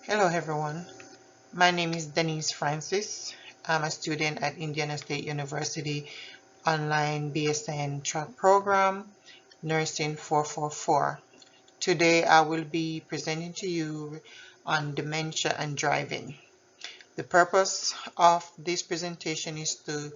Hello everyone, my name is Denise Francis. I'm a student at Indiana State University online BSN track program, Nursing 444. Today I will be presenting to you on dementia and driving. The purpose of this presentation is to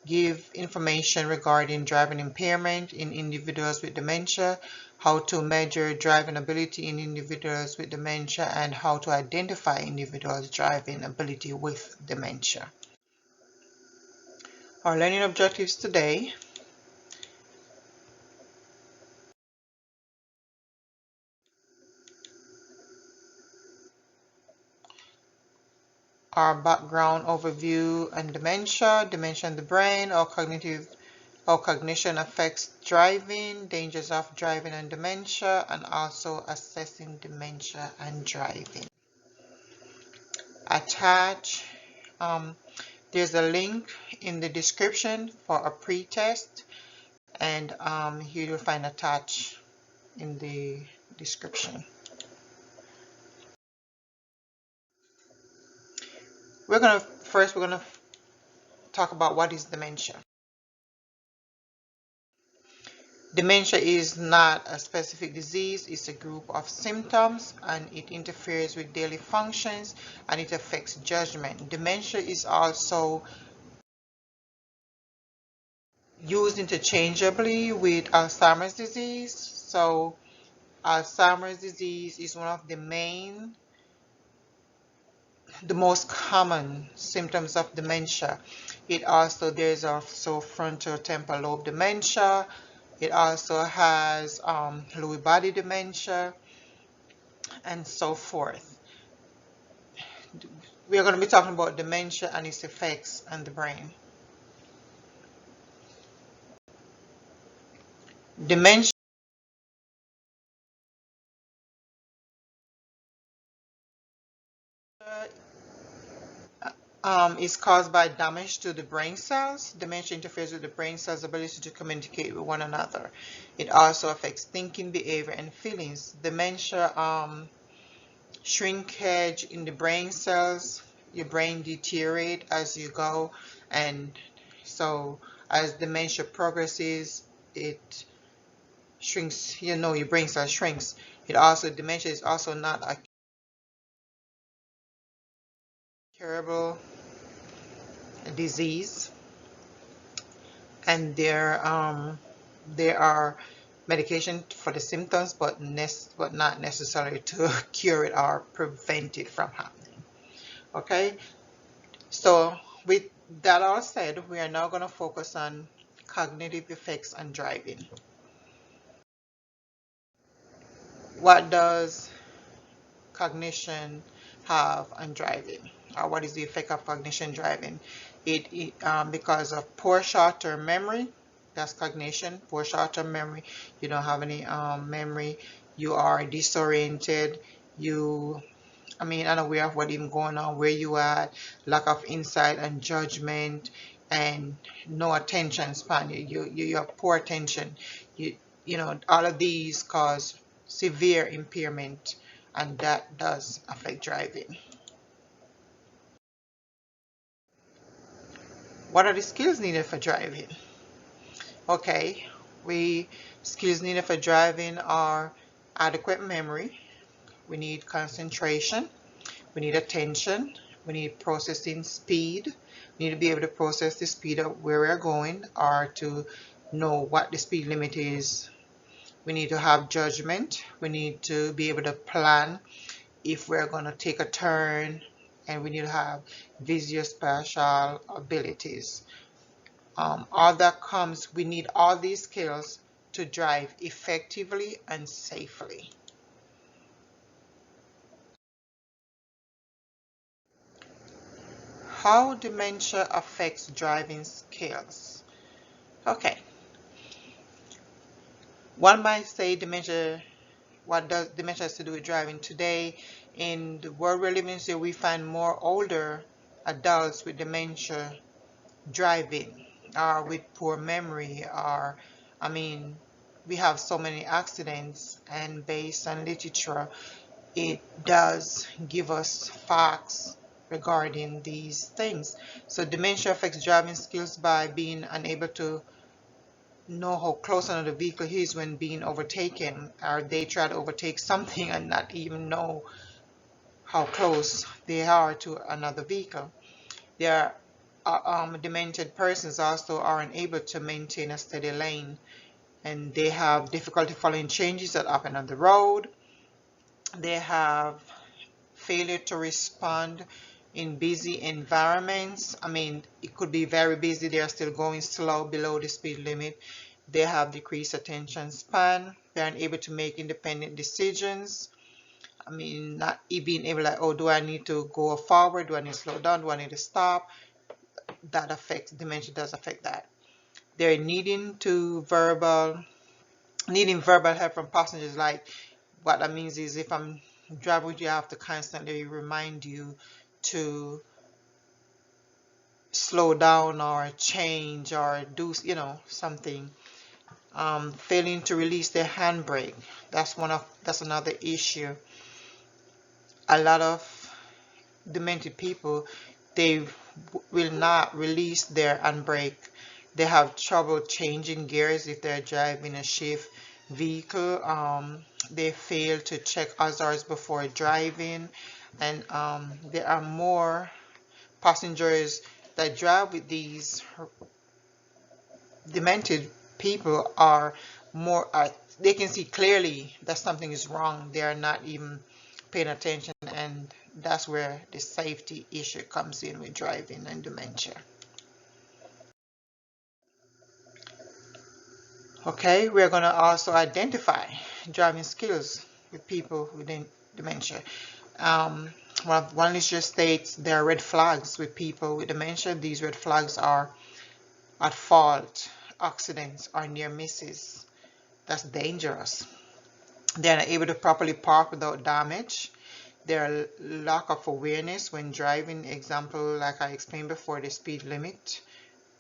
give information regarding driving impairment in individuals with dementia, how to measure driving ability in individuals with dementia, and how to identify individuals' driving ability with dementia. Our learning objectives today are background overview and dementia, dementia in the brain, how cognition affects driving, dangers of driving and dementia, and also assessing dementia and driving. Attach, there's a link in the description for a pre-test, and here you'll find attached in the description. We're gonna talk about what is dementia. Dementia is not a specific disease, it's a group of symptoms, and it interferes with daily functions and it affects judgment. Dementia is also used interchangeably with Alzheimer's disease. So Alzheimer's disease is one of the most common symptoms of dementia. There's also frontotemporal lobe dementia. It also has Lewy body dementia and so forth. We are going to be talking about dementia and its effects on the brain. Dementia is caused by damage to the brain cells. Dementia interferes with the brain cells' ability to communicate with one another. It also affects thinking, behavior, and feelings. Dementia shrinkage in the brain cells. Your brain deteriorate as you go, and so as dementia progresses, it shrinks. Your brain cell shrinks. Dementia is also not a curable disease, and there are medication for the symptoms, but not necessarily to cure it or prevent it from happening. Okay, so with that all said, we are now going to focus on cognitive effects on driving. What does cognition have on driving, or what is the effect of cognition driving? Because of poor short-term memory, that's cognition. Poor short-term memory, you don't have any memory, you are disoriented, you unaware of what is going on, where you are, lack of insight and judgment, and no attention span. You have poor attention. All of these cause severe impairment, and that does affect driving. What are the skills needed for driving? Okay, skills needed for driving are adequate memory, we need concentration, we need attention, we need processing speed. We need to be able to process the speed of where we're going, or to know what the speed limit is. We need to have judgment. We need to be able to plan if we're going to take a turn, and we need to have visuospatial abilities. We need all these skills to drive effectively and safely. How dementia affects driving skills. Okay, one might say what does dementia has to do with driving? Today, in the world we're living in today, we find more older adults with dementia driving, or with poor memory, or we have so many accidents, and based on literature, it does give us facts regarding these things. So dementia affects driving skills by being unable to know how close another vehicle is when being overtaken, or they try to overtake something and not even know how close they are to another vehicle. Their demented persons also are unable to maintain a steady lane, and they have difficulty following changes that happen on the road. They have failure to respond in busy environments. I mean, it could be very busy, they are still going slow below the speed limit. They have decreased attention span. They're unable to make independent decisions. I mean, not being able, like, oh, do I need to go forward? Do I need to slow down? Do I need to stop? That affects, dementia does affect that. They're needing verbal help from passengers. Like, what that means is if I'm driving with you, I have to constantly remind you to slow down or change or do, something. Failing to release their handbrake. That's another issue. A lot of demented people, they will not release their handbrake. They have trouble changing gears if they're driving a shift vehicle. They fail to check hazards before driving, and there are more passengers that drive with these demented people are more, they can see clearly that something is wrong. They are not even paying attention, and that's where the safety issue comes in with driving and dementia. Okay, we're going to also identify driving skills with people with dementia. Um, one literature states there are red flags with people with dementia. These red flags are at fault, accidents, or near misses. That's dangerous. They're not able to properly park without damage. Their lack of awareness when driving, example, like I explained before, the speed limit.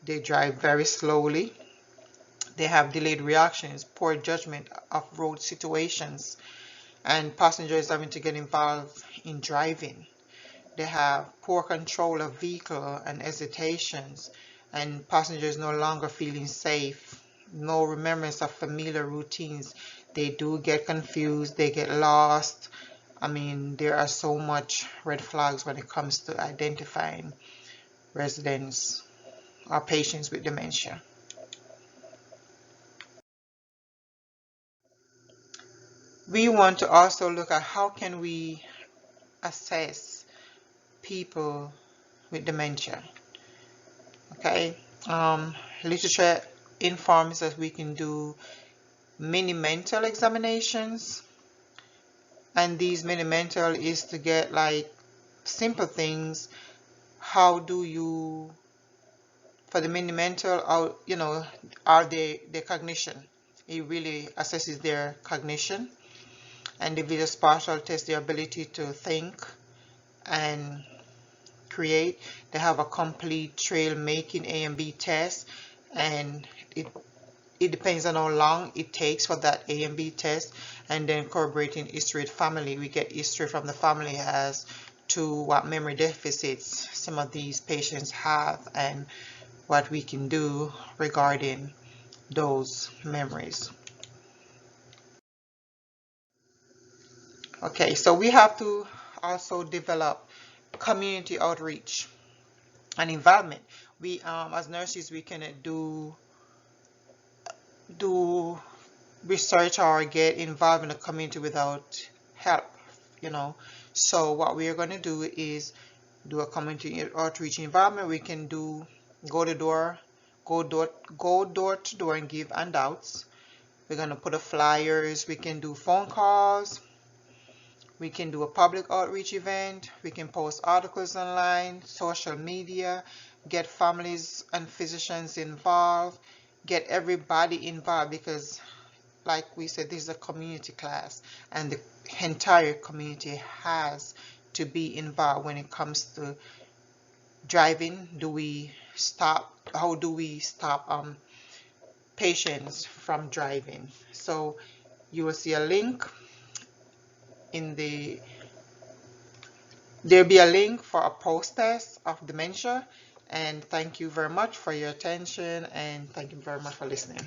They drive very slowly. They have delayed reactions, poor judgment of road situations, and passengers having to get involved in driving. They have poor control of vehicle and hesitations, and passengers no longer feeling safe. No remembrance of familiar routines. They do get confused, they get lost. I mean, there are so much red flags when it comes to identifying residents or patients with dementia. We want to also look at how can we assess people with dementia. Okay, literature informs that we can do mini mental examinations, and these mini mental is to get like simple things. How do you, for the mini mental, are they their cognition? It really assesses their cognition, and the visual spatial tests their ability to think and create. They have a complete trail making A and B test, and it depends on how long it takes for that A and B test, and then corroborating history with family. We get history from the family as to what memory deficits some of these patients have and what we can do regarding those memories. Okay, so we have to also develop community outreach and involvement. We, as nurses, we can do research or get involved in the community without help, So what we are going to do is do a community outreach environment. We can do go to door, go door to door and give handouts. We're going to put up flyers. We can do phone calls. We can do a public outreach event. We can post articles online, social media, get families and physicians involved, get everybody involved, because like we said, this is a community class and the entire community has to be involved when it comes to driving. How do we stop patients from driving? So you will see a link there'll be a link for a post test of dementia. And thank you very much for your attention, and thank you very much for listening.